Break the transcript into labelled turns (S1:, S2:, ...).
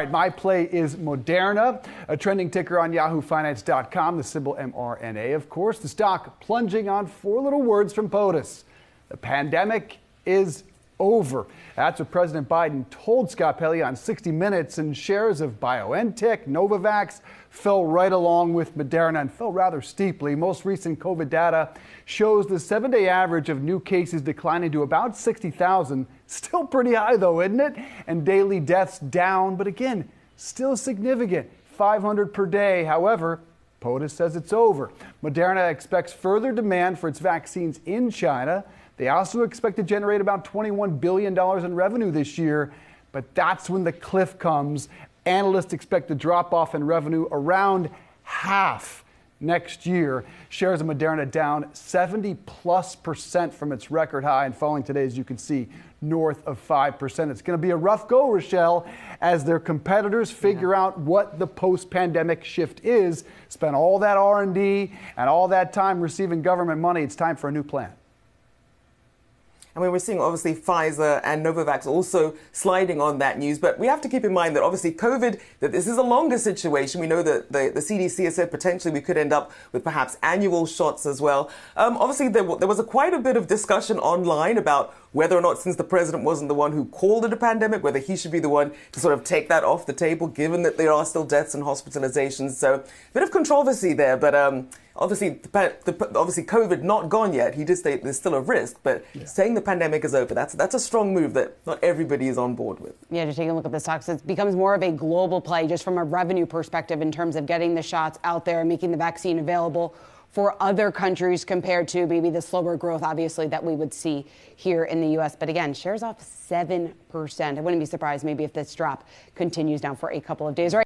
S1: All right, my play is Moderna, a trending ticker on YahooFinance.com, the symbol mRNA, of course. The stock plunging on four little words from POTUS. The pandemic is over. That's what President Biden told Scott Pelley on 60 Minutes, and shares of BioNTech, Novavax fell right along with Moderna and fell rather steeply. Most recent COVID data shows the 7-day average of new cases declining to about 60,000. Still pretty high though, isn't it? And daily deaths down, but again, still significant, 500 per day. However, POTUS says it's over. Moderna expects further demand for its vaccines in China. They also expect to generate about $21 billion in revenue this year, but that's when the cliff comes. Analysts expect a drop off in revenue around half next year. Shares of Moderna down 70+% from its record high and falling today, as you can see, north of 5%. It's going to be a rough go, Rachelle, as their competitors figure out what the post-pandemic shift is. Spent all that R&D and all that time receiving government money. It's time for a new plan.
S2: I mean, we're seeing obviously Pfizer and Novavax also sliding on that news, but we have to keep in mind that obviously COVID, that this is a longer situation. We know that the CDC has said potentially we could end up with perhaps annual shots as well. Obviously, there was quite a bit of discussion online about whether or not, since the president wasn't the one who called it a pandemic, whether he should be the one to sort of take that off the table, given that there are still deaths and hospitalizations. So a bit of controversy there, but obviously COVID not gone yet. He did say there's still a risk, but saying the pandemic is over, that's a strong move that not everybody is on board with.
S3: Yeah, just taking a look at the stocks, it becomes more of a global play just from a revenue perspective in terms of getting the shots out there and making the vaccine available for other countries compared to maybe the slower growth, obviously, that we would see here in the U.S. But again, shares off 7%. I wouldn't be surprised maybe if this drop continues now for a couple of days. All right.